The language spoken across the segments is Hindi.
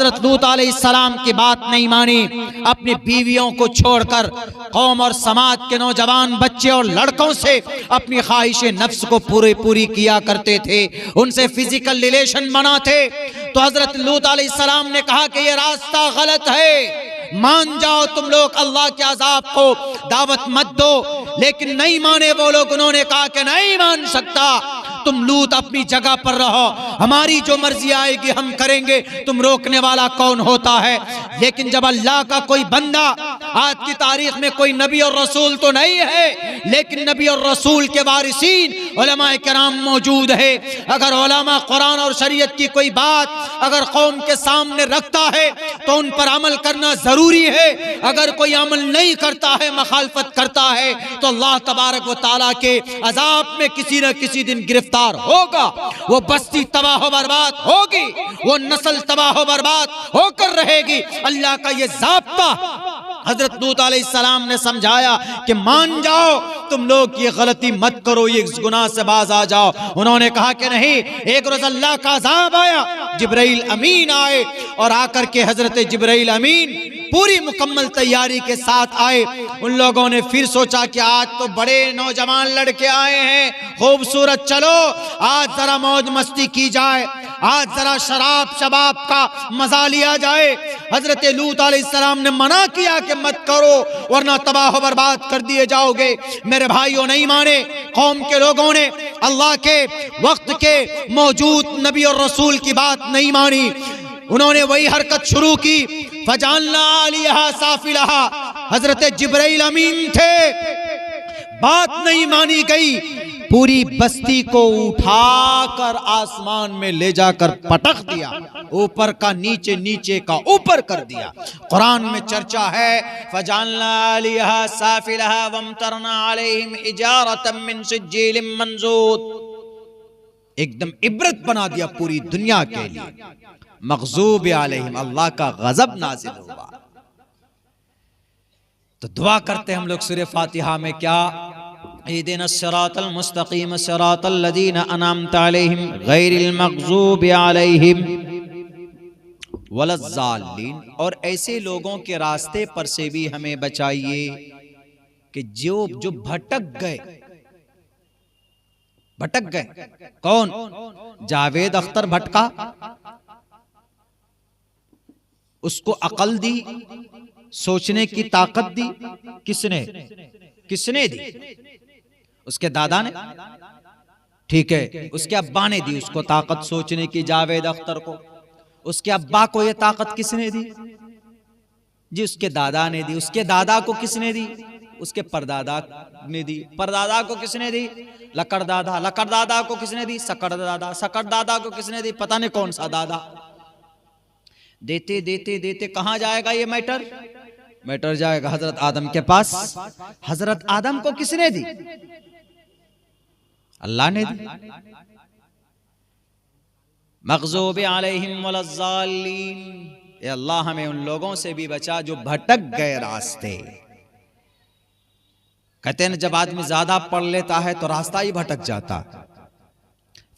हजरत लूत अलैहिस्सलाम की बात नहीं मानी, अपनी बीवियों को छोड़कर कौम और समाज के नौजवान बच्चे और लड़कों से अपनी ख्वाहिश नफ्स को पूरी किया करते थे, उनसे फिजिकल रिलेशन बनाते। तो हजरत लूत अलैहिस्सलाम ने कहा कि यह रास्ता गलत है, मान जाओ तुम लोग अल्लाह के अजाब को, दावत मत दो। लेकिन नहीं माने वो लोग, उन्होंने कहा कि नहीं मान सकता, तुम लूत अपनी जगह पर रहो, हमारी जो मर्जी आएगी हम करेंगे, तुम रोकने वाला कौन होता है। लेकिन जब अल्लाह का कोई बंदा, आज की तारीख में कोई नबी और रसूल तो नहीं है, लेकिन नबी और रसूल के वारिसीन उलमाए किराम मौजूद है। अगर उलमा कुरान और शरीयत की कोई बात अगर कौम के सामने रखता है तो उन पर अमल करना जरूरी है। अगर कोई अमल नहीं करता है, मुखालफत करता है, तो अल्लाह तबारक व तआला के अजाब में किसी न किसी दिन गिरफ्तार होगा। वो बस्ती तबाह बर्बाद होगी, वो नस्ल तबाह बर्बाद होकर रहेगी। अल्लाह का ये ज़ाब्ता हजरत लूत अलैहिस्सलाम ने समझाया कि मान जाओ तुम लोग ये गलती मत करो, ये गुनाह से बाज आ जाओ। उन्होंने कहा कि नहीं। एक रोज अल्लाह का अज़ाब आया, जिब्राइल अमीन आए और आकर के हजरत जिब्राइल अमीन पूरी मुकम्मल तैयारी के साथ आए। उन लोगों ने फिर सोचा कि आज तो बड़े नौजवान लड़के आए हैं, खूबसूरत, चलो आज जरा मौज मस्ती की जाए, आज जरा शराब शबाब का मजा लिया जाए। हजरत लूत अलैहिस्सलाम ने मना किया कि मत करो वरना तबाह बर्बाद कर दिए जाओगे। मेरे भाइयों नहीं माने, कौम के लोगों ने अल्लाह के वक्त के मौजूद नबी और रसूल की बात नहीं मानी। उन्होंने वही हरकत शुरू की, फजालना आलिहा साफिलहा। हजरत जिब्राइल अमीन थे, बात नहीं मानी गई, पूरी बस्ती को उठाकर आसमान में ले जाकर पटक दिया, ऊपर का नीचे, नीचे का ऊपर कर दिया। कुरान में चर्चा है, फजालना आलिहा साफिलहा वमतरना अलैहिम हिजारतम मिन सिज्जीलिम मंजूद। एकदम इबरत बना दिया पूरी दुनिया के लिए। मग़ज़ूब अलैहिम, अल्लाह का गजब नाज़िल हुआ। तो दुआ करते हम लोग सूरह फातिहा में क्या, इहदिनस सिरातल मुस्तकीम सिरातल लज़ीना अनअमता अलैहिम गैरिल मग़ज़ूब अलैहिम वलज़्ज़ालिन। और ऐसे लोगों के रास्ते पर से भी हमें बचाइए कि जो भटक गए। कौन? जावेद अख्तर भटका, उसको अकल दी, सोचने की ताकत दी, किसने दी? उसके दादा ने, ठीक है, उसके अब्बा ने दी उसको ताकत सोचने की, जावेद अख्तर को। उसके अब्बा को ये ताकत किसने दी? जी उसके दादा ने दी। उसके दादा को किसने दी? उसके परदादा ने दी। परदादा को किसने दी? लकड़दादा। लकड़दादा को किसने दी? सकड़दादा। सकड़दादा को किसने दी? पता नहीं कौन सा दादा। देते देते देते कहां जाएगा ये मैटर जाएगा हजरत आदम के पास। हजरत आदम को किसने दी? अल्लाह ने दी। मग़ज़ूब अलैहिम वलज़्ज़ालिन। अल्लाह हमें उन लोगों से भी बचा जो भटक गए रास्ते। कहते हैं जब आदमी ज्यादा पढ़ लेता है तो रास्ता ही भटक जाता है,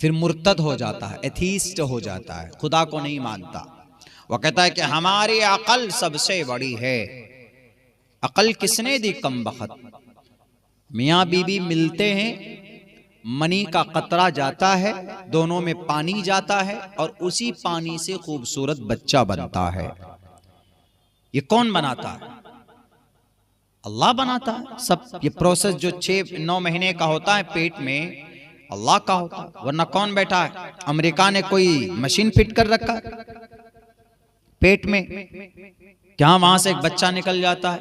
फिर मुर्तद हो जाता है, एथीस्ट हो जाता है, खुदा को नहीं मानता। वो कहता है कि हमारी अकल सबसे बड़ी है। अकल किसने दी? कम बखत। मियाँ बीवी मिलते हैं, मनी का कतरा जाता है, दोनों में पानी जाता है और उसी पानी से खूबसूरत बच्चा बनता है। ये कौन बनाता है? अल्लाह बनाता है सब। ये प्रोसेस जो 6-9 महीने का होता है पेट में, अल्लाह का होता है, वरना कौन बैठा है? अमेरिका ने कोई मशीन फिट कर रखा है पेट में, क्या वहां से एक बच्चा निकल जाता है?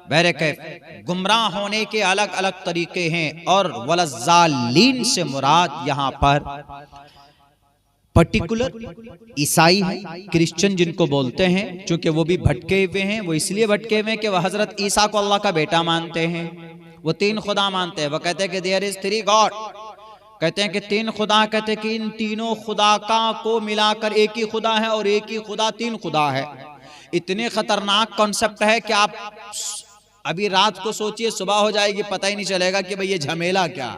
बहरकैफ गुमराह होने के अलग अलग तरीके हैं। और वलज़्ज़ालीन से मुराद यहाँ पर पर्टिकुलर ईसाई है, क्रिश्चियन जिनको बोलते हैं, चूंकि वो भी भटके हुए हैं। वो इसलिए भटके हुए हैं कि वह हजरत ईसा को अल्लाह का बेटा मानते हैं, वो 3 खुदा मानते हैं। वो कहते हैं कि देयर इज 3 गॉड, कहते हैं कि 3 खुदा, कहते हैं कि इन तीनों खुदा का को मिलाकर एक ही खुदा है और एक ही खुदा 3 खुदा है। इतने खतरनाक कॉन्सेप्ट है कि आप अभी रात को सोचिए, सुबह हो जाएगी, पता ही नहीं चलेगा कि भाई ये झमेला क्या।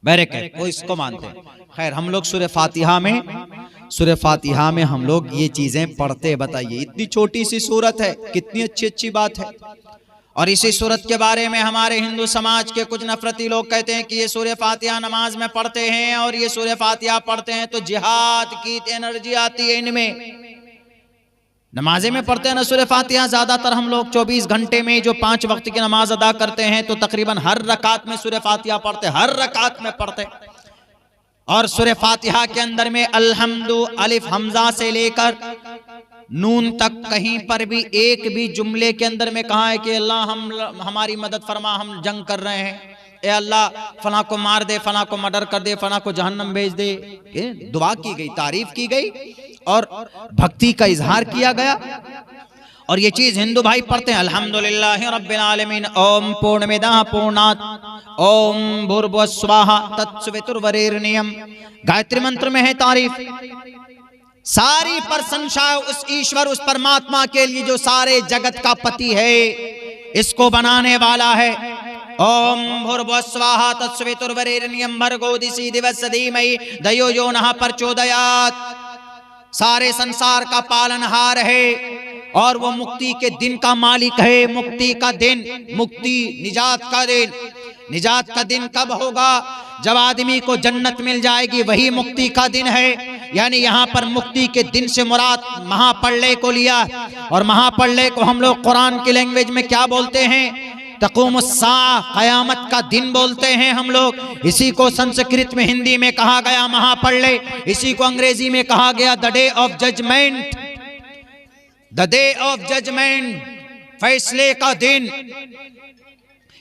बहरकैफ वो इसको मानते हैं। खैर हम लोग सूरह फातिहा में सूरह फातिहा में हम लोग ये चीजें पढ़ते, बताइए इतनी छोटी सी सूरत है, कितनी अच्छी अच्छी बात है। और इसी सूरत के बारे में हमारे हिंदू समाज के कुछ नफरती लोग कहते हैं कि ये सूरह फातिहा नमाज में पढ़ते हैं और ये सूरह फातिहा पढ़ते हैं तो जिहाद की एनर्जी आती है इनमें। नमाजें में पढ़ते हैं ना सूरह फातिहा, ज्यादातर हम लोग 24 घंटे में जो 5 वक्त की नमाज अदा करते हैं तो तकरीबन हर रकात में सूरह फातिहा पढ़ते, हर रकात में पढ़ते। और सूरह फातिहा के अंदर में अल्हम्दु अलिफ हमजा से लेकर नून तक कहीं पर भी एक भी जुमले के अंदर में कहा है कि अल्लाह हमारी मदद फरमा, हम जंग कर रहे हैं, ए अल्लाह फला को मार दे, फला को मर्डर कर दे, फला को जहन्नम भेज दे। दुआ की गई, तारीफ की गई और भक्ति का इजहार किया गया। और ये चीज हिंदू भाई पढ़ते हैं, अल्हम्दुलिल्लाहि रब्बिल आलमीन, ओम पूर्णमिदः पूर्णात् ओम भूर्भुवः स्वः तत्सवितुर्वरेण्यम्। गायत्री मंत्र में है तारीफ, सारी प्रशंसा उस ईश्वर, उस परमात्मा के लिए जो सारे जगत का पति है, इसको बनाने वाला है। ओम भूर्भुवः स्वः तत्सवितुर्वरेण्यम् भर्गो दिवस्य धीमहि धियो यो नः प्रचोदयात्। सारे संसार का पालनहार है और वो मुक्ति के दिन का मालिक है। मुक्ति का दिन, मुक्ति निजात का दिन। निजात का दिन कब होगा? जब आदमी को जन्नत मिल जाएगी, वही मुक्ति का दिन है। यानी यहाँ पर मुक्ति के दिन से मुराद महाप्रलय को लिया। और महाप्रलय को हम लोग कुरान की लैंग्वेज में क्या बोलते हैं? तक़ूमुस्सा, क़यामत का दिन बोलते हैं हम लोग। इसी को संस्कृत में, हिंदी में कहा गया महाप्रलय, इसी को अंग्रेजी में कहा गया the day of judgement. The day of judgement, फैसले का दिन।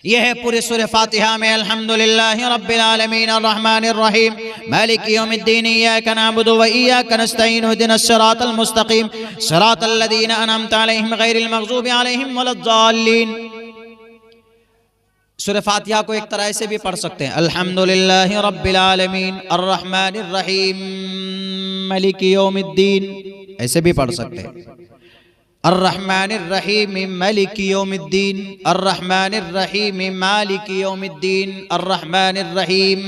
यह है पूरे सूरह फातिहा में। अल्हम्दुलिल्लाहि रब्बिल आलमीन अर्रहमानिर रहीम मालिकि यौमिद्दीन इय्याका नअबुदु व इय्याका नस्तईन इहदिनस सिरातल मुस्तकीम सिरातल लज़ीना अनअमता अलैहिम गैरिल मग़ज़ूबि अलैहिम वलद्दाल्लीन। सूरह फातिहा को एक तरह से भी पढ़ सकते हैं, अल्हम्दुलिल्लाहि रब्बिल आलमीन अर्रहमानिर रहीम मालिकि यौमिद्दीन, ऐसे भी पढ़ सकते हैं। अर्रहमानिर रहीम मालिकि यौमिद्दीन, अर्रहमानिर रहीम मालिकि यौमिद्दीन, अर्रहमानिर रहीम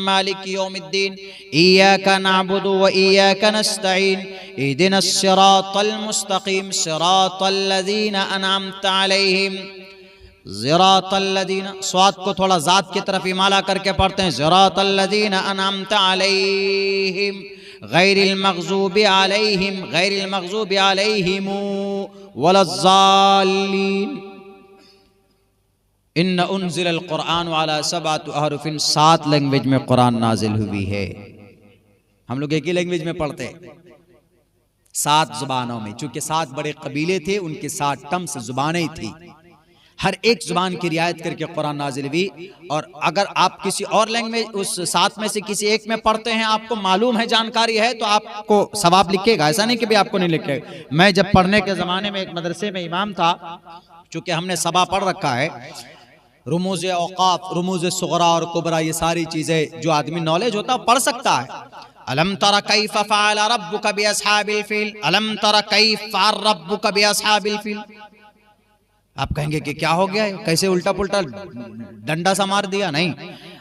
मालिकि यौमिद्दीन, इय्याका नअबुदु व इय्याका नस्तईन इहदिनस सिरातल मुस्तकीम सिरातल लज़ीना अनअमता अलैहिम। सिरातल लज़ीना, स्वाद को थोड़ा जात की तरफ इमाला करके पढ़ते हैं, सिरातल लज़ीना अनअमता अलैहिम गैरिल मग़ज़ूबि अलैहिम गैरिल मग़ज़ूबि अलैहिम वलद्दाल्लीन। इन्ना उन्ज़िलल क़ुरआन अला सबअति अहरुफ़िन, 7 लैंग्वेज में कुरान नाजिल हुई है। हम लोग एक ही लैंग्वेज में पढ़ते हैं, 7 जुबानों में। चूंकि 7 बड़े कबीले थे, उनके 7 टर्म्स जुबानें थी, हर एक जुबान की रियायत करके कुरान नाजिल हुई। और अगर आप किसी और लैंग्वेज उस 7 में से किसी एक में पढ़ते हैं, आपको मालूम है, जानकारी है, तो आपको सवाब लिखेगा, ऐसा नहीं कि भी आपको नहीं लिखेगा। मैं जब पढ़ने के ज़माने में एक मदरसे में इमाम था, चूँकि हमने सबा पढ़ रखा है, रुमूज़ औक़ाफ़, रुमूज़ सुग़रा और कुबरा, ये सारी चीज़ें जो आदमी नॉलेज होता है पढ़ सकता है। अलम तरा कैफ़ फ़अल रब्बुका बिअस्हाबिल फ़ील, अलम तरा कैफ़ फ़अल रब्बुका बिअस्हाबिल फ़ील। आप कहेंगे कि क्या हो गया, कैसे उल्टा पुल्टा डंडा सा मार दिया? नहीं,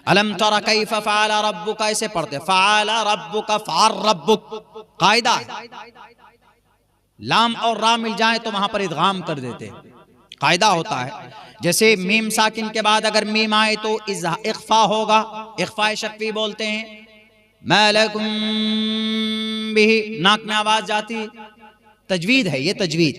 अलम तरा कैफ़ फ़अल रब्बुका ऐसे पढ़ते, फ़अल रब्बुका फ़अल रब्बुक, कायदा। लाम और रा मिल जाए तो वहां पर इदगाम कर देते, कायदा होता है। जैसे मीम साकिन के बाद अगर मीम आए तो इख्फा होगा, इख्फा शफ़ी बोलते हैं। मालकुम बिही, नाक में आवाज जाती, तजवीद है ये, तजवीद।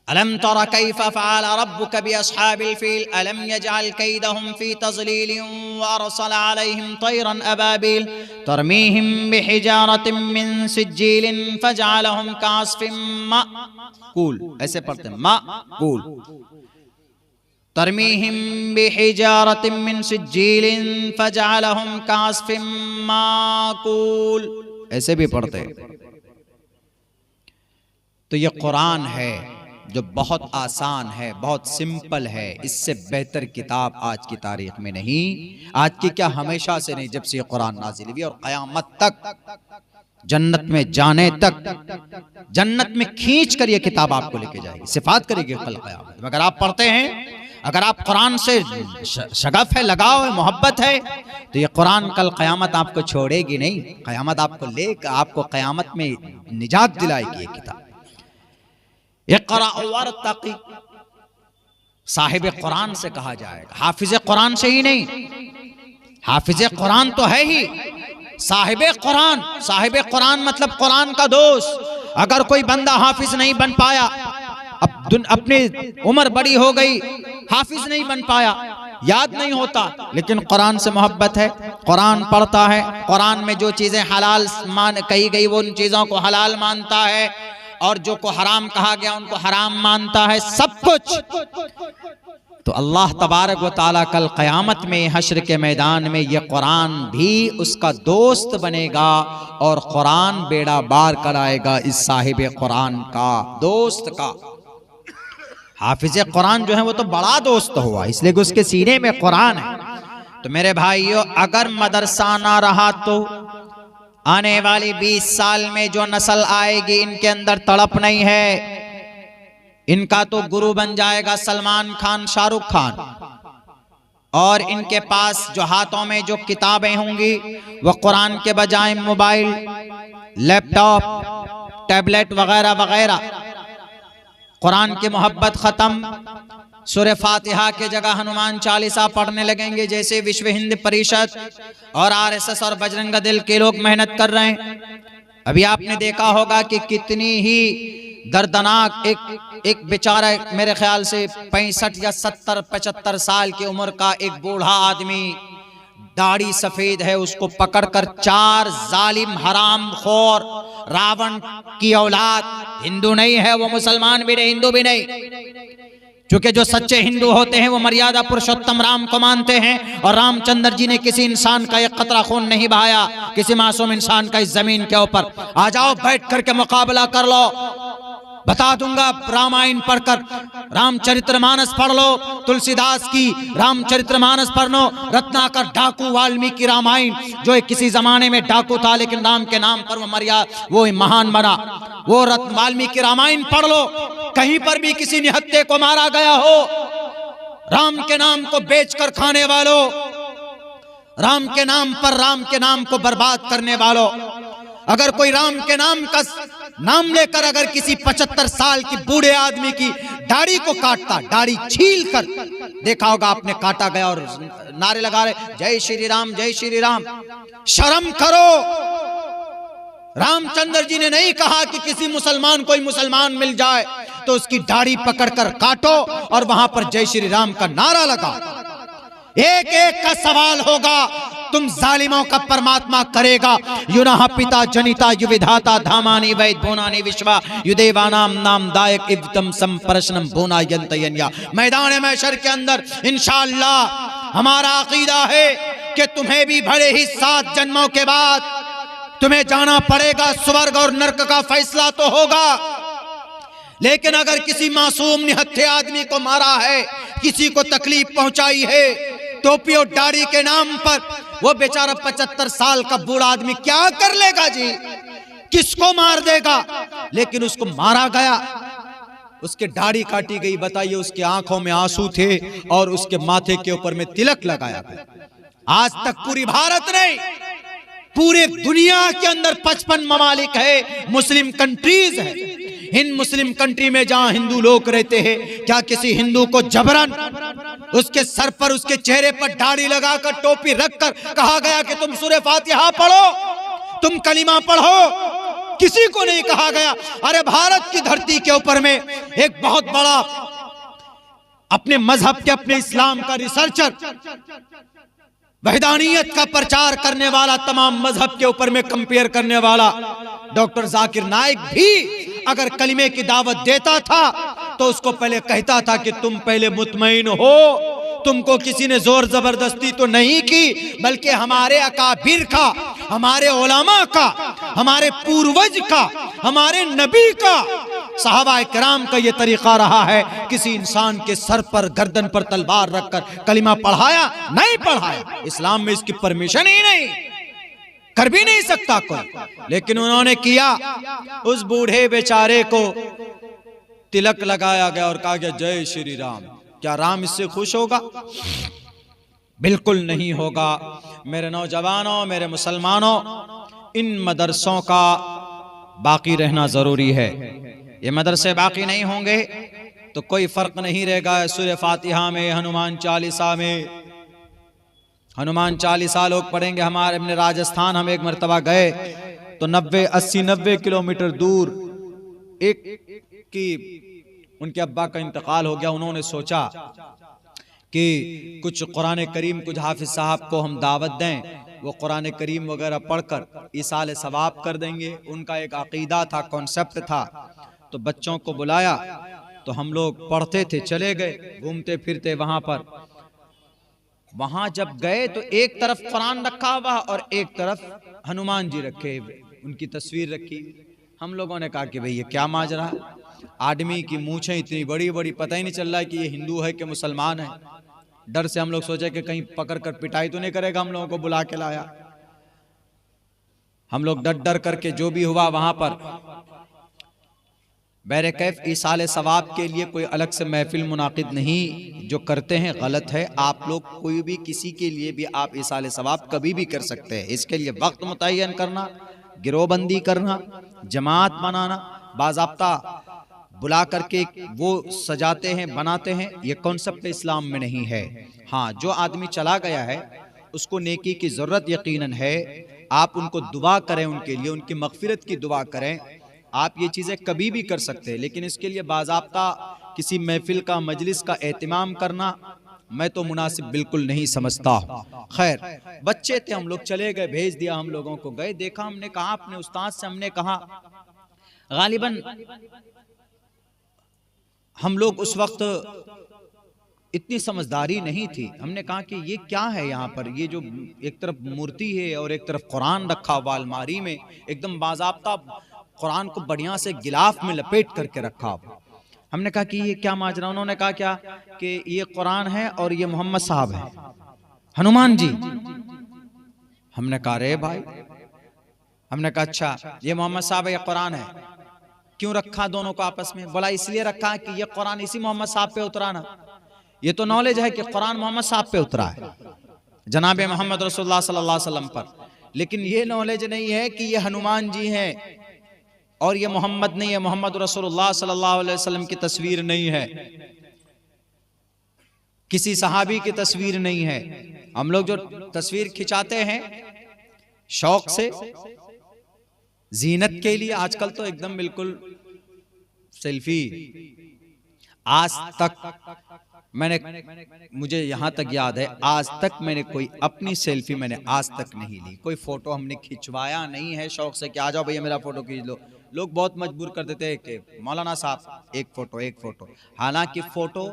अलम तरा कैफ़ फ़अल रब्बुका बिअस्हाबिल फ़ील अलम यजअल कैदहुम फ़ी तज़लील व अरसल अलैहिम तयरन अबाबिल तरमीहिम बिहिजारतिन मिन सिज्जील फजअलहुम कअस्फ़िन माक़ूल। ऐसे पढ़ते हैं, माक़ूल। तरमीहिम बिहिजारतिन मिन सिज्जील फजअलहुम कअस्फ़िन माक़ूल, ऐसे भी पढ़ते हैं। तो ये कुरान है जो बहुत आसान है, बहुत सिंपल है। इससे बेहतर किताब आज की तारीख में नहीं, आज की क्या हमेशा से नहीं, जब से ये कुरान नाजिल हुई और क़यामत तक, जन्नत में जाने तक, जन्नत में खींच कर ये किताब आपको लेके जाएगी, सिफात करेगी कल क़यामत में। अगर आप पढ़ते हैं अगर आप कुरान से शगफ है, लगाव है, मोहब्बत है, तो ये कुरान कल क़यामत आपको छोड़ेगी नहीं, क़यामत आपको लेकर आपको क़यामत में निजात दिलाएगी ये किताब। इक़रा वर्तक़ी, साहिब कुरान से कहा जाएगा, हाफिज कुरान से ही नहीं, हाफिज कुरान तो है ही, साहिब कुरान, साहिब कुरान मतलब कुरान का दोस्त। अगर कोई बंदा हाफिज नहीं बन पाया, अब अपनी उम्र बड़ी हो गई, हाफिज नहीं बन पाया, याद नहीं होता, लेकिन कुरान से मोहब्बत है, कुरान पढ़ता है, कुरान में जो चीजें हलाल कही गई वो उन चीजों को हलाल मानता है, और जो को हराम कहा गया उनको हराम मानता है, सब कुछ। तो अल्लाह तबारक व तआला कल क़यामत में हश्र के मैदान में ये कुरान भी उसका दोस्त बनेगा और कुरान बेड़ा बार कराएगा इस साहिब कुरान का, दोस्त का। हाफिज कुरान जो है वो तो बड़ा दोस्त हुआ, इसलिए कि उसके सीने में कुरान है। तो मेरे भाइयों, अगर मदरसा ना रहा तो आने वाली 20 साल में जो नस्ल आएगी इनके अंदर तड़प नहीं है, इनका तो गुरु बन जाएगा सलमान खान, शाहरुख खान, और इनके पास जो हाथों में जो किताबें होंगी वो कुरान के बजाय मोबाइल, लैपटॉप, टैबलेट वगैरह वगैरह। कुरान की मोहब्बत खत्म, सूरह फातिहा के जगह हनुमान चालीसा पढ़ने लगेंगे, जैसे विश्व हिंद परिषद और आरएसएस और बजरंग दल के लोग मेहनत कर रहे हैं। अभी आपने देखा होगा कि कितनी ही दर्दनाक एक बेचारा, मेरे ख्याल से 65 या 70-75 साल की उम्र का एक बूढ़ा आदमी, दाढ़ी सफेद है, उसको पकड़कर 4 जालिम हराम खोर रावण की औलाद, हिंदू नहीं है वो, मुसलमान भी नहीं, हिंदू भी नहीं, क्योंकि जो सच्चे हिंदू होते हैं वो मर्यादा पुरुषोत्तम राम को मानते हैं, और रामचंद्र जी ने किसी इंसान का एक कतरा खून नहीं बहाया, किसी मासूम इंसान का इस जमीन के ऊपर। आ जाओ बैठ करके मुकाबला कर लो, बता दूंगा। रामायण पढ़कर, रामचरितमानस पढ़ लो, तुलसीदास की रामचरितमानस पढ़ लो, रत्नाकर डाकू वाल्मीकि रामायण, जो एक किसी जमाने में डाकू था लेकिन राम के नाम पर वो महान बना, वो वाल्मीकि रामायण पढ़ लो। कहीं पर भी किसी निहत्थे को मारा गया हो, राम के नाम को बेचकर खाने वालों, राम के नाम पर राम के नाम को बर्बाद करने वालों, अगर कोई राम के नाम का नाम लेकर अगर किसी 75 साल की बूढ़े आदमी की दाढ़ी को काटता, दाढ़ी छील कर, देखा होगा आपने, काटा गया और नारे लगा रहे जय श्री राम, जय श्री राम। शर्म करो, रामचंद्र जी ने नहीं कहा कि किसी मुसलमान, कोई मुसलमान मिल जाए तो उसकी दाढ़ी पकड़कर काटो और वहां पर जय श्री राम का नारा लगा। एक एक का सवाल होगा, तुम जालिमों का परमात्मा करेगा। युनः पिता जनिता युविधाता धामानि वैद भुवनानि विश्वा युदेवानाम नाम दायक इवतम संप्रश्नम भुना यंतयन्या। मैदान महशर के अंदर इंशाअल्लाह हमारा अकीदा है कि तुम्हें भी भले ही 7 जन्मों के बाद तुम्हें जाना पड़ेगा, स्वर्ग और नरक का फैसला तो होगा। लेकिन अगर किसी मासूम निहत्थे आदमी को मारा है, किसी को तकलीफ पहुंचाई है, टोपी और दाढ़ी के नाम पर, वो बेचारा 75 साल का बूढ़ा आदमी क्या कर लेगा जी, किसको मार देगा? लेकिन उसको मारा गया, उसके दाढ़ी काटी गई, बताइए उसकी आंखों में आंसू थे और उसके माथे के ऊपर में तिलक लगाया गया। आज तक पूरी भारत नहीं, पूरे दुनिया के अंदर 55 ममालिक है, मुस्लिम कंट्रीज है। इन मुस्लिम कंट्री में जहां हिंदू लोग रहते हैं, क्या किसी हिंदू को जबरन उसके सर पर, उसके चेहरे पर दाढ़ी लगाकर, टोपी रखकर कहा गया कि तुम सूरह फातिहा पढ़ो, तुम कलिमा पढ़ो? किसी को नहीं कहा गया। अरे भारत की धरती के ऊपर में एक बहुत बड़ा अपने मजहब के, अपने इस्लाम का रिसर्चर, वहदानियत का प्रचार करने वाला, तमाम मजहब के ऊपर में कंपेयर करने वाला डॉक्टर जाकिर नाइक भी अगर कलिमे की दावत देता था तो उसको पहले कहता था कि तुम पहले मुतमईन हो, तुमको किसी ने जोर जबरदस्ती तो नहीं की, बल्कि हमारे अकाबिर का, हमारे उलमा का, हमारे पूर्वज का, हमारे नबी का, सहाबा किराम का ये तरीका रहा है। किसी इंसान के सर पर, गर्दन पर तलवार रखकर कलिमा पढ़ाया नहीं पढ़ाया, इस्लाम में इसकी परमिशन ही नहीं, कर भी नहीं सकता कोई। लेकिन उन्होंने किया, उस बूढ़े बेचारे को तिलक लगाया गया और कहा गया जय श्री राम। क्या राम इससे खुश होगा? बिल्कुल नहीं होगा। मेरे नौजवानों, मेरे मुसलमानों, इन मदरसों का बाकी रहना जरूरी है। ये मदरसे बाकी नहीं होंगे तो कोई फर्क नहीं रहेगा। सूरह फातिहा में, हनुमान चालीसा में, हनुमान चालीसा लोग पढ़ेंगे। हमारे अपने राजस्थान हम एक मरतबा गए तो 90-80-90 किलोमीटर दूर एक की उनके अब्बा का इंतकाल हो गया। उन्होंने सोचा कि कुछ कुरान करीम, कुछ हाफिज साहब को हम दावत दें, वो कुरान करीम वगैरह पढ़कर इसाले सवाब कर देंगे। उनका एक अकीदा था, कॉन्सेप्ट था। तो बच्चों को बुलाया तो हम लोग पढ़ते थे, चले गए घूमते फिरते वहां पर। वहां जब गए तो एक तरफ कुरान रखा हुआ और एक तरफ हनुमान जी रखे हुए, उनकी तस्वीर रखी। हम लोगों ने कहा कि भाई ये क्या माजरा है? आदमी की मूछें इतनी बड़ी बड़ी, पता ही नहीं चल रहा है कि ये हिंदू है कि मुसलमान है। डर से हम लोग सोचे कि कहीं पकड़ कर पिटाई तो नहीं करेगा, हम लोगों को बुला के लाया। हम लोग डर डर करके जो भी हुआ वहां पर बैरकैफ इसाले सवाब के लिए कोई अलग से महफिल मुनाकिद नहीं। जो करते हैं गलत है। आप लोग कोई भी किसी के लिए भी आप इसाले सवाब कभी भी कर सकते हैं। इसके लिए वक्त मुतय्यन करना, गिरोहबंदी करना, जमात बनाना, बाज़ाब्ता बुला करके वो सजाते हैं, बनाते हैं, ये कॉन्सेप्ट इस्लाम में नहीं है। हाँ, जो आदमी चला गया है उसको नेकी की ज़रूरत यकीनन है। आप उनको दुआ करें, उनके लिए उनकी मग़फ़िरत की दुआ करें। आप ये चीज़ें कभी भी कर सकते हैं, लेकिन इसके लिए बाज़ाब्ता किसी महफिल का, मजलिस का एहतिमाम करना मैं तो मुनासिब बिल्कुल नहीं समझता। खैर, बच्चे थे हम लोग, चले गए, भेज दिया हम लोगों को। गए, देखा, हमने कहा अपने उस्ताद से, हमने कहा गालिबन हम लोग उस वक्त इतनी समझदारी नहीं थी। हमने कहा कि ये क्या है यहाँ पर? ये जो एक तरफ मूर्ति है और एक तरफ कुरान रखा हुआ अलमारी में, एकदम बाज़ाब्ता कुरान को बढ़िया से गिलाफ में लपेट करके रखा हुआ। हमने कहा कि ये क्या माजरा? उन्होंने कहा क्या कि ये कुरान है और ये मोहम्मद साहब है, हनुमान जी। हमने कहा रे भाई, हमने कहा अच्छा ये मोहम्मद साहब है, ये कुरान है, क्यों रखा दोनों को आपस में? बोला इसलिए रखा है कि ये कुरान इसी मोहम्मद साहब पे उतरा ना। ये तो नॉलेज है कि कुरान मोहम्मद साहब पे उतरा है, जनाब मोहम्मद रसूलुल्लाह सल्लल्लाहु अलैहि वसल्लम पर, लेकिन ये नॉलेज नहीं है कि ये हनुमान जी हैं और ये मोहम्मद नहीं है, मोहम्मद रसूलुल्लाह सल्लल्लाहु अलैहि वसल्लम की तस्वीर नहीं है, किसी सहाबी की तस्वीर नहीं है। हम लोग जो तस्वीर खिंचाते हैं शौक से, जीनत के लिए, आजकल तो एकदम बिल्कुल सेल्फी। आज तक मैंने, मुझे यहां तक याद है, आज तक मैंने कोई अपनी सेल्फी मैंने आज तक नहीं ली। कोई फोटो हमने खिंचवाया नहीं है शौक से कि आ जाओ भैया मेरा फोटो खींच लो। लोग बहुत मजबूर कर देते हैं कि मौलाना साहब एक फोटो, एक फोटो। हालांकि फोटो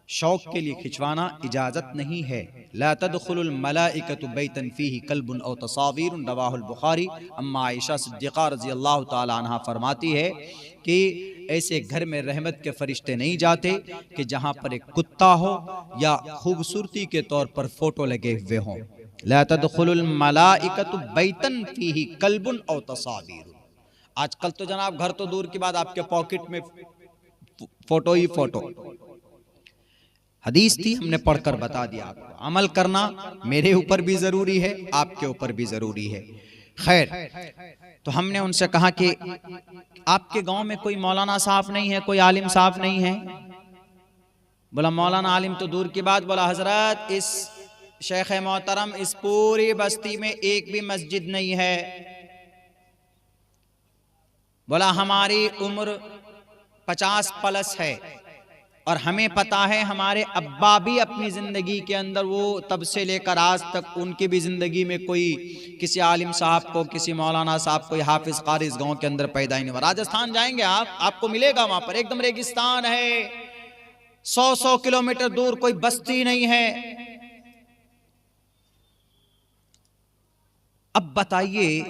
शौक के लिए खिंचवाना इजाजत नहीं है। ला तदखुलुल मलाइकतु बैतन फीही कल्बुन औ तसावीरुन, रवाहुल बुखारी। अम्मा आयशा सिद्दीक़ा रज़ियल्लाहु ताला अन्हा फरमाती है कि ऐसे घर में रहमत के फरिश्ते नहीं जाते कि जहां पर एक कुत्ता हो या खूबसूरती के तौर पर फोटो लगे हुए हों। ला तदखुलुल मलाइकतु बैतन फीही कल्बुन औ तसावीरुन। आजकल तो जनाब घर तो दूर की बात, आपके पॉकेट में फोटो ही फोटो। हदीस थी, हमने पढ़कर बता दिया आपको। अमल करना मेरे ऊपर भी जरूरी है, आपके ऊपर भी जरूरी है। खैर, तो हमने उनसे कहा कि आपके गांव में कोई मौलाना साहब नहीं है, कोई आलिम साहब नहीं है? बोला मौलाना आलिम तो दूर की बात। बोला हजरत इस शेख मोहतरम, इस पूरी बस्ती में एक भी मस्जिद नहीं है। बोला हमारी उम्र 50 प्लस है और हमें पता है हमारे अब्बा भी अपनी जिंदगी के अंदर, वो तब से लेकर आज तक उनकी भी जिंदगी में कोई किसी आलिम साहब को, किसी मौलाना साहब, कोई हाफिज कारी इस गांव के अंदर पैदा ही नहीं हुआ। राजस्थान जाएंगे आप, आपको मिलेगा वहां पर एकदम रेगिस्तान है, 100-100 किलोमीटर दूर कोई बस्ती नहीं है। अब बताइए,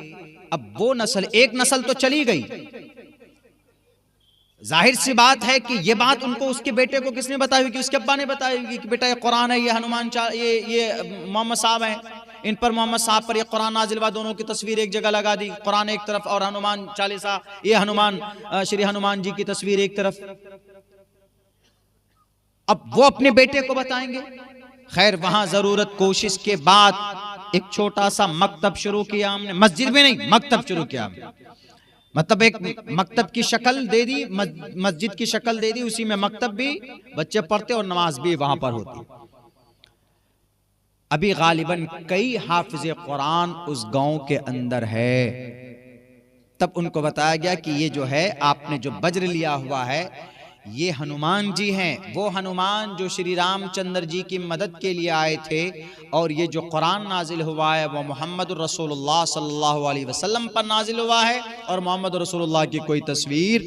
अब वो नस्ल, एक नस्ल तो चली गई। जाहिर सी बात है कि ये बात उनको उसके बेटे को किसने बताई होगी? उसके अब्बा ने बताई होगी कि बेटा ये कुरान है, ये हनुमान, ये मोहम्मद साहब हैं, इन पर मोहम्मद साहब पर ये कुरान नाजिल हुआ। दोनों की तस्वीर एक जगह लगा दी, कुरान एक तरफ और हनुमान चालीसा, ये हनुमान, श्री हनुमान जी की तस्वीर एक तरफ। अब वो अपने बेटे को बताएंगे। खैर वहां जरूरत कोशिश के बाद एक छोटा सा मकतब शुरू किया हमने, मस्जिद में नहीं, मकतब शुरू किया हमने। मतलब एक मकतब की शक्ल दे दी, मस्जिद की शक्ल दे दी, उसी में मकतब भी बच्चे पढ़ते और नमाज भी वहां पर होती। अभी गालिबन कई हाफिज कुरान उस गांव के अंदर है। तब उनको बताया गया कि ये जो है आपने जो वज्र लिया हुआ है ये हनुमान जी हैं, वो हनुमान जो श्री रामचंद्र जी की मदद के लिए आए थे, और ये जो कुरान नाजिल हुआ है वो मोहम्मद रसूलुल्लाह सल्लल्लाहु अलैहि वसल्लम पर नाजिल हुआ है, और मोहम्मद रसूलुल्लाह की कोई तस्वीर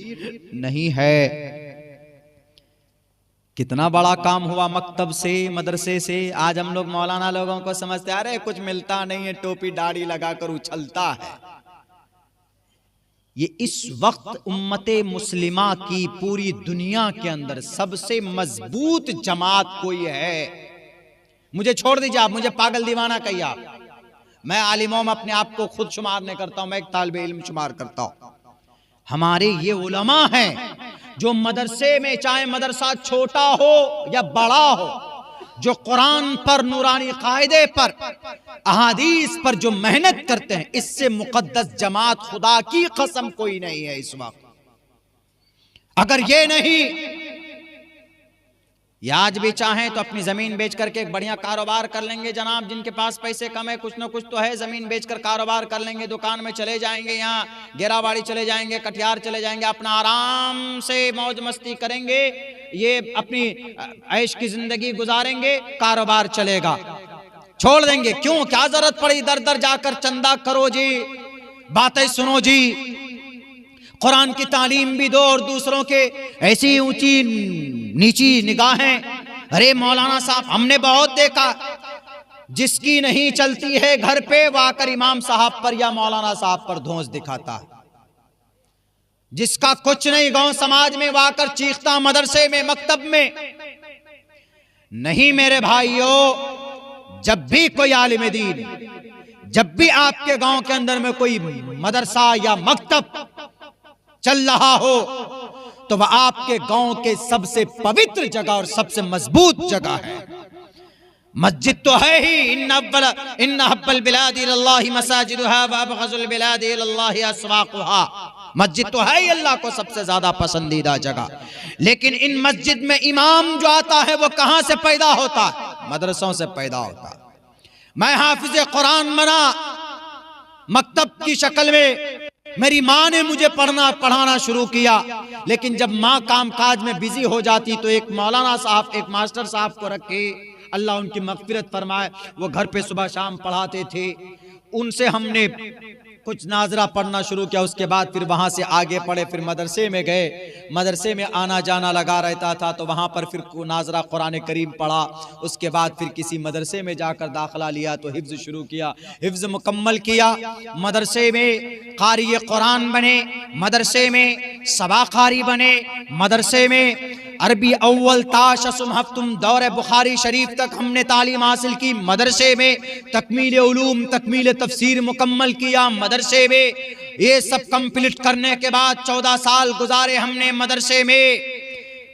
नहीं है। कितना बड़ा काम हुआ मकतब से, मदरसे से। आज हम लोग मौलाना लोगों को समझते आ रहे कुछ मिलता नहीं है, टोपी दाढ़ी लगाकर उछलता है। ये इस वक्त उम्मते मुस्लिमा की पूरी दुनिया के अंदर सबसे मजबूत जमात कोई है। मुझे छोड़ दीजिए, आप मुझे पागल दीवाना कहिए आप, मैं आलिमों में अपने आप को खुद शुमार नहीं करता हूं, मैं एक तालिबे इल्म शुमार करता हूं। हमारे ये उलमा हैं जो मदरसे में, चाहे मदरसा छोटा हो या बड़ा हो, जो कुरान पर, नूरानी कायदे पर, अहादीस पर जो मेहनत करते हैं, इससे मुकद्दस जमात खुदा की कसम कोई नहीं है इस वक्त। अगर ये नहीं, ये आज भी चाहें तो अपनी जमीन बेच करके एक बढ़िया कारोबार कर लेंगे जनाब। जिनके पास पैसे कम है, कुछ ना कुछ तो है, जमीन बेचकर कारोबार कर लेंगे, दुकान में चले जाएंगे, यहाँ गेराबाड़ी चले जाएंगे, कटिहार चले जाएंगे, अपना आराम से मौज मस्ती करेंगे, ये अपनी ऐश की जिंदगी गुजारेंगे, कारोबार चलेगा, छोड़ देंगे। क्यों, क्या जरूरत पड़ी दर दर जाकर चंदा करो जी, बातें सुनो जी, कुरान की तालीम भी दो और दूसरों के ऐसी ऊंची नीची निगाहें। अरे मौलाना साहब, हमने बहुत देखा, जिसकी नहीं चलती है घर पे वो आकर इमाम साहब पर या मौलाना साहब पर धौंस दिखाता है, जिसका कुछ नहीं गांव समाज में वो आकर चीखता मदरसे में, मकतब में। नहीं मेरे भाइयों, जब भी कोई आलिम दीन, जब भी आपके गांव के अंदर में कोई मदरसा या मकतब चल रहा हो तो वह आपके गांव के सबसे पवित्र जगह और सबसे मजबूत जगह है। मस्जिद तो है ही, इन्ना हब्बल बिलादि इलल्लाहि मसाजिदुहा व अबग़ज़ुल बिलादि इलल्लाहि अस्वाक़ुहा। मस्जिद तो है ही अल्लाह को सबसे ज्यादा पसंदीदा जगह। लेकिन इन मस्जिद में इमाम जो आता है वो कहां से पैदा होता है? मदरसों से पैदा होता है। मैं हाफिज कुरान बना मकतब की शक्ल में, मेरी माँ ने मुझे पढ़ाना शुरू किया, लेकिन जब माँ काम काज में बिजी हो जाती तो एक मौलाना साहब, एक मास्टर साहब को रखे, अल्लाह उनकी मग़फ़िरत फरमाए, वो घर पे सुबह शाम पढ़ाते थे। उनसे हमने कुछ नाजरा पढ़ना शुरू किया, उसके बाद फिर वहाँ से आगे पढ़े, फिर मदरसे में गए, मदरसे में आना जाना लगा रहता था, तो वहाँ पर फिर नाजरा कुरान करीम पढ़ा। उसके बाद फिर किसी मदरसे में जाकर दाखिला लिया तो हिफ्ज़ शुरू किया, हिफ्ज़ मुकम्मल किया, मदरसे में कारी कुरान बने, मदरसे में सबाकारी बने, मदरसे में अरबी अव्वल ताशसुम हफ्तुम दौरे बुखारी शरीफ तक हमने तालीम हासिल की, मदरसे में तकमील उलूम, तकमील तफसीर मुकम्मल किया मदरसे में। ये सब कंप्लीट करने के बाद 14 साल गुजारे हमने मदरसे में।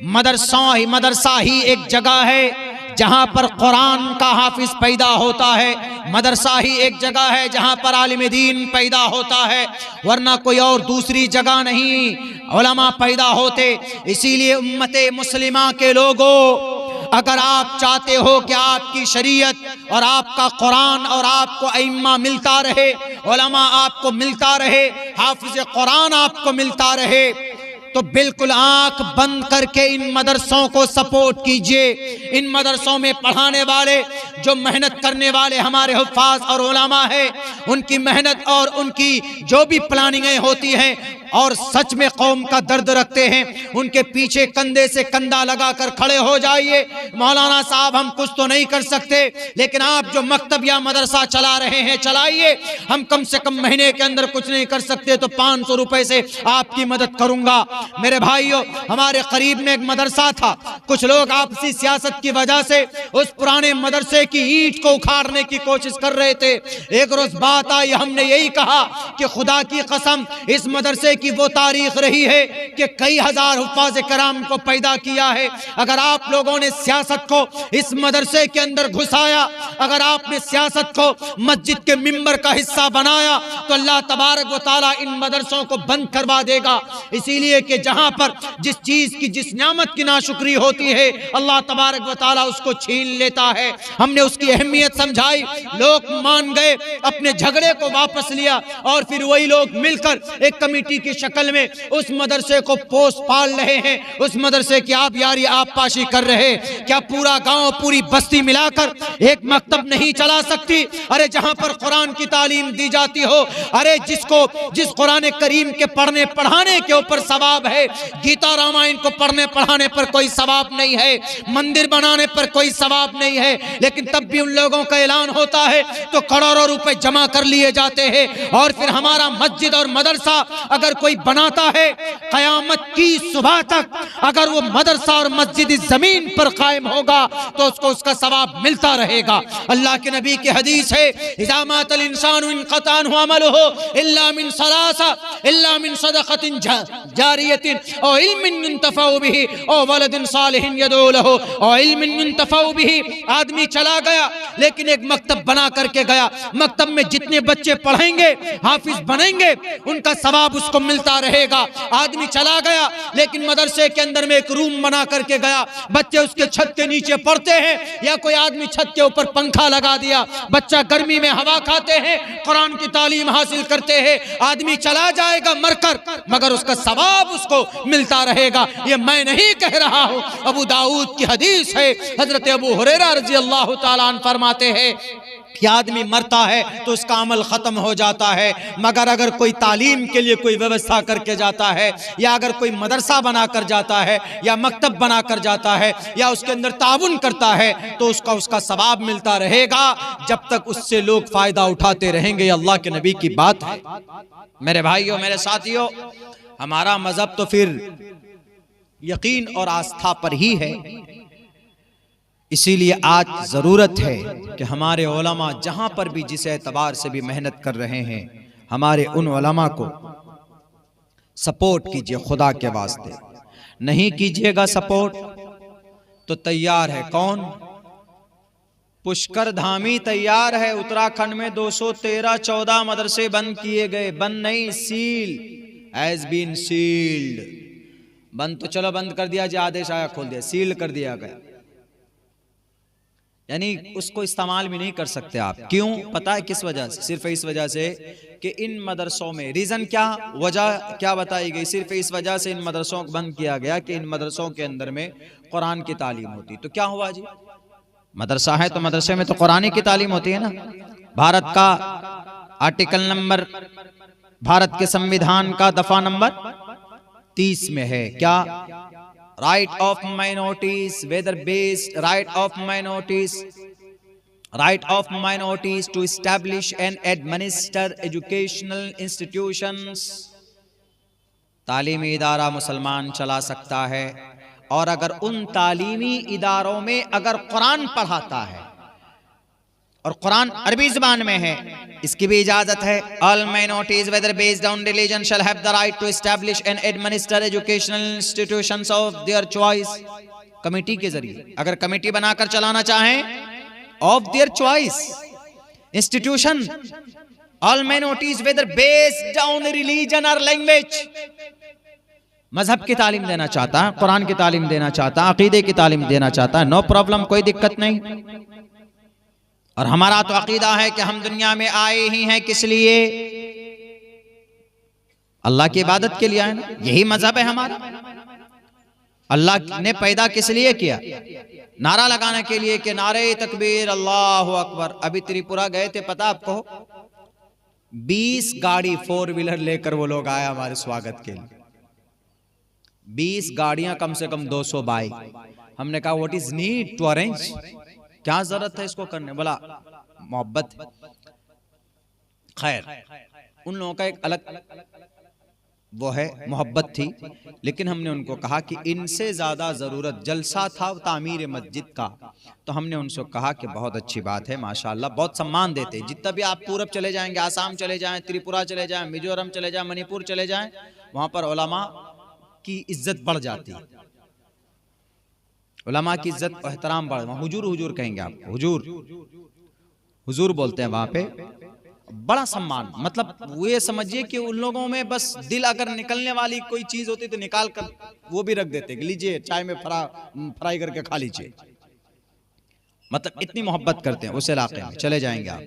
मदरसा ही एक जगह है जहाँ पर कुरान का हाफिज पैदा होता है, मदरसा ही एक जगह है जहाँ पर आलिम दीन पैदा होता है, वरना कोई और दूसरी जगह नहीं उलमा पैदा होते। इसीलिए उम्मते मुस्लिमा के लोगों, अगर आप चाहते हो कि आपकी शरीयत और आपका कुरान और आपको अइम्मा मिलता रहे, उलमा आपको मिलता रहे, हाफिज कुरान आपको मिलता रहे, तो बिल्कुल आंख बंद करके इन मदरसों को सपोर्ट कीजिए। इन मदरसों में पढ़ाने वाले, जो मेहनत करने वाले हमारे हुफ़ाज़ और उलमा है, उनकी मेहनत और उनकी जो भी प्लानिंगें होती हैं और सच में कौम का दर्द रखते हैं, उनके पीछे कंधे से कंधा लगाकर खड़े हो जाइए। मौलाना साहब हम कुछ तो नहीं कर सकते, लेकिन आप जो मकतब या मदरसा चला रहे हैं चलाइए। हम कम से कम महीने के अंदर कुछ नहीं कर सकते तो 500 रुपए से आपकी मदद करूंगा। मेरे भाइयों, हमारे करीब में एक मदरसा था, कुछ लोग आपसी सियासत की वजह से उस पुराने मदरसे की ईंट को उखाड़ने की कोशिश कर रहे थे। एक रोज बात आई, हमने यही कहा कि खुदा की कसम इस मदरसे की वो तारीख रही है के कई हजार हुफ्फाज कराम को पैदा किया है। अगर आप लोगों ने सियासत को इस मदरसे के अंदर घुसाया, अगर आपने सियासत को मस्जिद के मिंबर का हिस्सा बनाया, तो अल्लाह तबारक व तआला इन मदरसों को बंद करवा देगा। इसीलिए कि जहां पर जिस चीज की, जिस नियामत की नाशुक्री होती है, अल्लाह तबारक व तआला उसको छीन लेता है। हमने उसकी अहमियत समझाई, लोग मान गए, अपने झगड़े को वापस लिया और फिर वही लोग मिलकर एक कमेटी की शक्ल में उस मदरसे को पोस पाल रहे हैं, उस मदरसे की आप यारी आप पाशी कर रहे। क्या पूरा गांव, पूरी बस्ती मिलाकर एक मकतब नहीं चला सकती? अरे जहां पर कुरान की तालीम दी जाती हो, अरे जिस कुरान करीम के पढ़ने पढ़ाने के ऊपर सवाब है, गीता रामायण को पढ़ने पढ़ाने पर कोई सवाब नहीं है, मंदिर बनाने पर कोई सवाब नहीं है, लेकिन तब भी उन लोगों का ऐलान होता है तो करोड़ों रुपए जमा कर लिए जाते हैं। और फिर हमारा मस्जिद और मदरसा अगर कोई बनाता है, कयामत की सुबह तक अगर वो मदरसा और मस्जिद इस जमीन पर कायम होगा तो उसको उसका सवाब मिलता रहेगा। अल्लाह के नबी की हदीस है, इज़ा मातल इंसानु इनक़ता अन्हु अमलुहु इल्ला मिन सलासा इल्ला मिन सदक़तिन जारियतिन औ इल्मिन युंतफ़उ बिही औ वलदिन सालिहिन यदऊ लहु औ इल्मिन युंतफ़उ बिही। आदमी चला गया लेकिन एक मकतब बना करके गया, मकतब में जितने बच्चे पढ़ेंगे, हाफिज बनेंगे, उनका सवाब उसको मिलता रहेगा। आदमी चला गया लेकिन मदरसे के अंदर में एक रूम बना करके गया, बच्चे उसके छत के नीचे पढ़ते हैं, या कोई आदमी छत के ऊपर पंखा लगा दिया, बच्चा गर्मी में हवा खाते हैं, कुरान की तालीम हासिल करते हैं। आदमी चला जाएगा मरकर, मगर उसका सवाब उसको मिलता रहेगा। ये मैं नहीं कह रहा हूं, अबू दाऊद की हदीस है। हजरत अबू हुरैरा रज़ी अल्लाह तआला अन्हु फरमाते हैं कि आदमी मरता है तो उसका अमल खत्म हो जाता है, मगर अगर कोई तालीम के लिए कोई व्यवस्था करके जाता है, या अगर कोई मदरसा बनाकर जाता है, या मकतब बनाकर जाता है, या उसके अंदर ताउन करता है, तो उसका सवाब मिलता रहेगा जब तक उससे लोग फायदा उठाते रहेंगे। अल्लाह के नबी की बात है। मेरे भाइयों, मेरे साथियों, हमारा मजहब तो फिर यकीन और आस्था पर ही है। इसीलिए आज ज़रूरत है कि हमारे उलमा जहां पर भी जिस एतबार से भी मेहनत कर रहे हैं, हमारे उन उलमा को सपोर्ट कीजिए खुदा के वास्ते। नहीं कीजिएगा सपोर्ट तो तैयार है कौन? पुष्कर धामी तैयार है। उत्तराखंड में 213-14 मदरसे बंद किए गए। बंद नहीं, सील, हैज बीन सील्ड। बंद तो चलो बंद कर दिया, जो आदेश आया खोल दिया, सील कर दिया गया, यानी उसको इस्तेमाल भी नहीं कर सकते आप। क्यों? पता है किस वजह से? सिर्फ इस वजह से कि इन मदरसों में, रीजन क्या, वजह क्या बताई गई? सिर्फ इस वजह से इन मदरसों को बंद किया गया कि इन मदरसों के अंदर में कुरान की तालीम होती। तो क्या हुआ जी? मदरसा है तो मदरसे में तो कुरान की तालीम होती है ना। भारत का आर्टिकल नंबर, भारत के संविधान का दफा नंबर 30 में है क्या? right of minorities, whether based right of minorities to establish and administer educational institutions। तालीमी इदारा मुसलमान चला सकता है, और अगर उन तालीमी इदारों में अगर कुरान पढ़ाता है और कुरान अरबी ज़बान में है, इसकी भी इजाजत है। All minorities whether based on religion shall have the right to establish and administer educational institutions of their choice। Committee के जरिए अगर कमेटी बनाकर चलाना चाहें, of their choice institution, all minorities whether based on religion or language। मजहब की तालीम देना चाहता है, कुरान की तालीम देना चाहता है, अकीदे की तालीम देना चाहता है, नो प्रॉब्लम, कोई दिक्कत नहीं। और हमारा तो अकीदा है कि हम दुनिया में आए ही हैं किस लिए? अल्लाह की इबादत के लिए आए ना, यही मजहब है हमारा। अल्लाह ने पैदा किस लिए किया? नारा लगाने के लिए कि नारे तकबीर, अल्लाहु अकबर। अभी त्रिपुरा गए थे, पता आपको, 20 गाड़ी 4 व्हीलर लेकर वो लोग आए हमारे स्वागत के लिए। 20 गाड़ियां, कम से कम 200 बाइक। हमने कहा what is need to arrange, क्या जरूरत है इसको करने? बोला मोहब्बत। खैर, उन लोगों का एक अलग वो है, मोहब्बत थी, लेकिन हमने उनको कहा कि इनसे ज्यादा जरूरत जलसा था तामीर मस्जिद का। तो हमने उनसे कहा कि बहुत अच्छी बात है, माशाअल्लाह, बहुत सम्मान देते। जितना भी आप पूरब चले जाएंगे, आसाम चले जाएं, त्रिपुरा चले जाएं, मिजोरम चले जाएं, मणिपुर चले जाएं, वहां पर उलमा की इज्जत बढ़ जाती है, उलमा की इज्जत और एहतराम बढ़, हुजूर हुजूर कहेंगे आपको, हुजूर हुजूर बोलते हैं वहां पे, बड़ा सम्मान। मतलब वो ये समझिए कि उन लोगों में बस दिल अगर निकलने वाली कोई चीज होती तो निकाल कर वो भी रख देते कि लीजिए चाय में फ्राई करके खा लीजिए। मतलब इतनी मोहब्बत करते हैं उस इलाके में। चले जाएंगे आप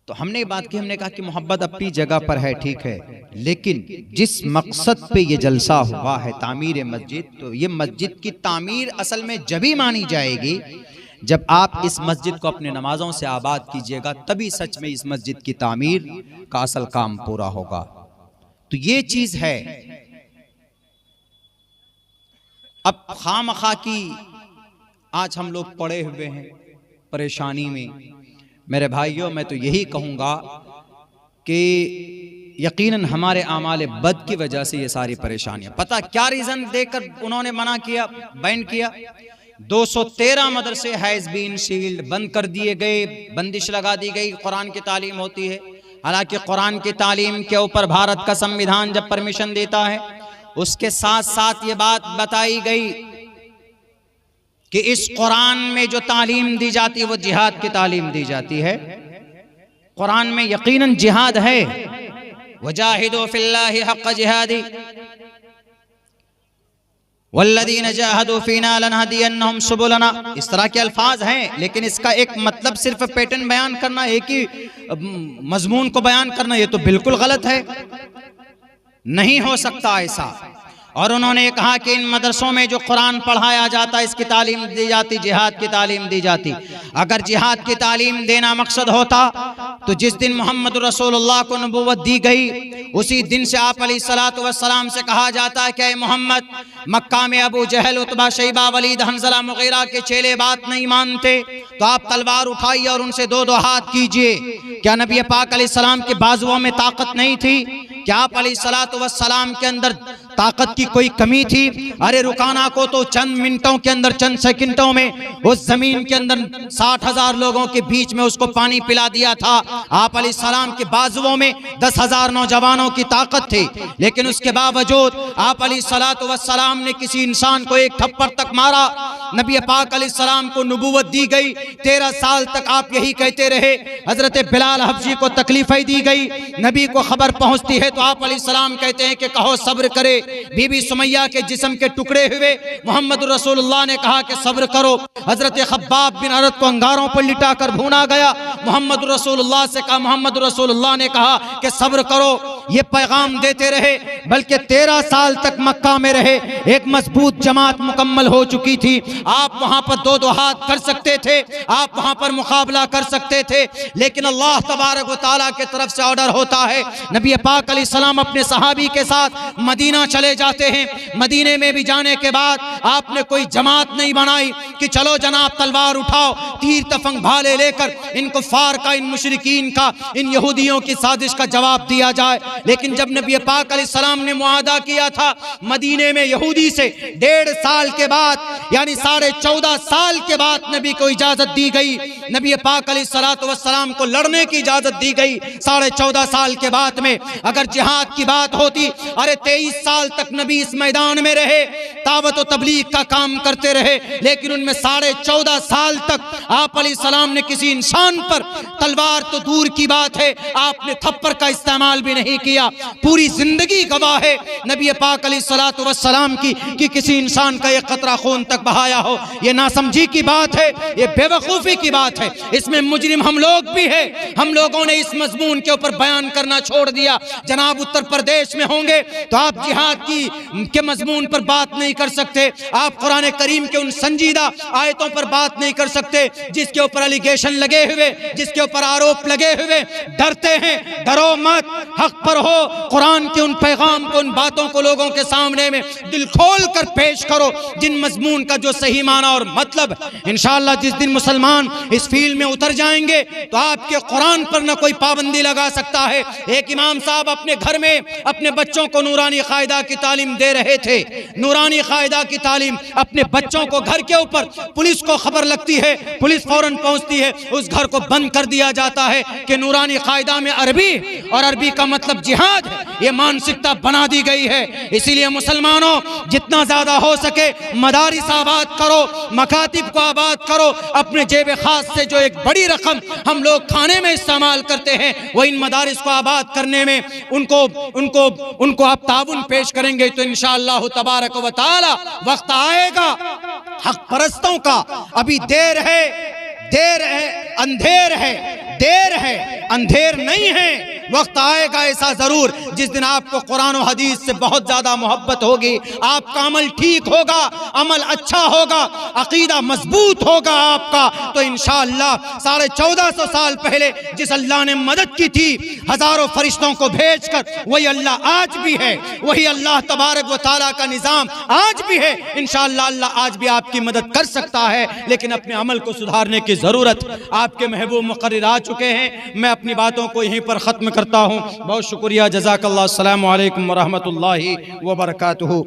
तो हमने बात की, हमने कहा कि मोहब्बत अपनी जगह पर है, ठीक है, लेकिन जिस मकसद पे ये जलसा हुआ है तामीर मस्जिद, तो ये मस्जिद की तामीर असल में जभी मानी जाएगी जब आप इस मस्जिद को अपने नमाजों से आबाद कीजिएगा, तभी सच में इस मस्जिद की तामीर का असल काम पूरा होगा। तो ये चीज है। अब खामखा की आज हम लोग पड़े हुए हैं परेशानी में। मेरे भाइयों, मैं तो यही कहूंगा कि यकीनन हमारे आमाल बद की वजह से ये सारी परेशानियां, पता क्या रीजन देकर उन्होंने मना किया, बैन किया। 213 मदरसे हैज बीन सील्ड, बंद कर दिए गए, बंदिश लगा दी गई। कुरान की तालीम होती है, हालांकि कुरान की तालीम के ऊपर भारत का संविधान जब परमिशन देता है, उसके साथ साथ ये बात बताई गई कि इस कुरान में जो तालीम दी जाती है वो जिहाद की तालीम दी जाती है। कुरान में यकीनन जिहाद है, वजाहिदू फिल्लाहि हक़्क़ जिहादी वल्लज़ीना जाहदू फीना लनहदियन्नहुम सुबुलना, इस तरह के अल्फाज हैं। लेकिन इसका एक मतलब सिर्फ पैटर्न बयान करना, एक ही मजमून को बयान करना, ये तो बिल्कुल गलत है, नहीं हो सकता ऐसा। और उन्होंने कहा कि इन मदरसों में जो कुरान पढ़ाया जाता है इसकी तालीम दी जाती, जिहाद की तालीम दी जाती। अगर जिहाद की तालीम देना मकसद होता तो जिस दिन मोहम्मद रसूलुल्लाह को नबूवत दी गई उसी दिन से आप अलैहिस्सलातु वस्सलाम से कहा जाता है कि मोहम्मद, मक्का में अबू जहल, उतबा, शैबा, वलीद, हंज़ला, मुगीरा के चेले बात नहीं मानते तो आप तलवार उठाइए और उनसे दो दो हाथ कीजिए। क्या नबी पाक अलैहिस्सलाम के बाजुओं में ताकत नहीं थी? क्या आप अलैहिस्सलातु वस्सलाम के अंदर ताकत की कोई कमी थी? अरे रुकाना को तो चंद मिनटों के अंदर, चंद सेकंडों में उस जमीन के अंदर 60,000 लोगों के बीच में उसको पानी पिला दिया था। आप अलैहिस्सलाम के बाजुओं में 10,000 नौजवानों की ताकत थी, लेकिन उसके बावजूद आप अलैहिस्सलातु वस्सलाम ने किसी इंसान को एक थप्पड़ तक मारा। नबी पाक अलैहिस्सलाम को नबूवत दी गई, 13 साल तक आप यही कहते रहे। हजरत बिलाल हबशी को तकलीफें दी गई, नबी को खबर पहुंचती है तो आप अलैहिस्सलाम कहते हैं कि कहो सब्र करे। बीबी सुमैया के जिस्म के टुकड़े हुए, मोहम्मद रसूलुल्लाह ने कहा कि सब्र करो। हजरत खब्बाब बिन अरद को अंगारों पर लिटाकर भूना गया, मोहम्मद रसूलुल्लाह से कहा, मोहम्मद रसूलुल्लाह ने कहा कि सब्र करो। ये पैगाम देते रहे, बल्कि 13 साल तक मक्का में रहे, एक मजबूत जमात मुकम्मल हो चुकी थी। आप वहां पर दो दो हाथ कर सकते थे, आप वहां पर मुकाबला कर सकते थे, लेकिन अल्लाह तबारक व तआला की तरफ से ऑर्डर होता है। नबी पाक अलैहिस्सलाम अपने सहाबी के साथ मदीना चले जाते हैं। मदीने में भी जाने के बाद आपने कोई जमात नहीं बनाई कि चलो जनाब तलवार उठाओ, तीर तफंग भाले लेकर इन कुफ्फार का, इन मुशरिकीन का, इन यहूदियों की साजिश का जवाब दिया जाए। लेकिन जब नबी पाक अलैहिस्सलाम ने मुआहदा किया था मदीने में यहूदी से, 1.5 साल के बाद, यानी 14.5 साल के बाद नबी को इजाजत दी गई, नबी पाक अलैहिस्सलातु वस्सलाम को लड़ने की इजाजत दी गई 14.5 साल के बाद में। अगर जिहाद की बात होती, अरे 23 साल तक नबी इस मैदान में रहे, दावत और तबलीग का काम करते रहे, लेकिन उनमें 14.5 साल तक आप अलैहिस्सलाम ने किसी इंसान पर, तलवार तो दूर की बात है, आपने थप्पड़ का इस्तेमाल भी नहीं किया। पूरी जिंदगी गवाह है नबी पाक अलैहिस्सलातु वस्सलाम की कि किसी इंसान का एक कतरा खून तक बहाया हो। ये नासमझी की बात है, ये बेवकूफ़ी की बात है, इसमें मुजरिम हम लोग भी है। हम लोगों ने इस मजमून के ऊपर बयान करना छोड़ दिया। जनाब उत्तर प्रदेश में होंगे तो आप जिहाद के मजमून पर बात नहीं कर सकते, आप कुरान करीम के उन संजीदा आयतों पर बात नहीं कर सकते जिसके ऊपर एलिगेशन लगे हुए, जिसके ऊपर आरोप लगे हुए। डरते हैं, डरो मत, हक पर हो, कुरान के उन पैगाम को, उन बातों को लोगों के सामने में दिल खोल कर पेश करो जिन मजमून का जो सही माना और मतलब। इंशाअल्लाह जिस दिन मुसलमान इस फील्ड में उतर जाएंगे तो आपके कुरान पर न कोई पाबंदी लगा सकता है। एक इमाम साहब अपने घर में अपने बच्चों को नूरानी कायदा की तालीम दे रहे थे, नूरानी कायदा की तालीम अपने बच्चों को, घर के ऊपर पुलिस को खबर लगती है, पुलिस पुलिस फौरन पहुंचती है, उस घर को बंद कर दिया जाता है कि नूरानी कायदा में अरबी और अरबी का मतलब जिहाद है, ये मानसिकता बना दी गई है। इसीलिए मुसलमानों, जितना ज्यादा हो सके मदारिस आबाद करो, मकातिब को आबाद करो। अपने जेब खास से जो एक बड़ी रकम हम लोग खाने में इस्तेमाल करते हैं, वो इन मदारिस को आबाद करने में उनको आप ताउन पेश करेंगे तो इंशाअल्लाह तबारक व तआला वक्त आएगा हक परस्तों का। अभी देर है, अंधेर है, देर है, अंधेर नहीं है। वक्त आएगा ऐसा जरूर जिस दिन आपको कुरान और हदीस से बहुत ज्यादा मोहब्बत होगी, आपका अमल ठीक होगा, अमल अच्छा होगा, अकीदा मजबूत होगा आपका, तो इंशाअल्लाह 1450 साल पहले जिस अल्लाह ने मदद की थी हजारों फरिश्तों को भेजकर, वही अल्लाह आज भी है, वही अल्लाह तबारक व तआला का निजाम आज भी है। इंशाअल्लाह अल्लाह आज भी आपकी मदद कर सकता है, लेकिन अपने अमल को सुधारने की जरूरत आपके महबूब मुकर्रर आ चुके हैं। मैं अपनी बातों को यहीं पर खत्म करता हूँ। बहुत शुक्रिया, जज़ाकल्लाह। अस्सलामु अलैकुम व रहमतुल्लाहि व बरकातुहू।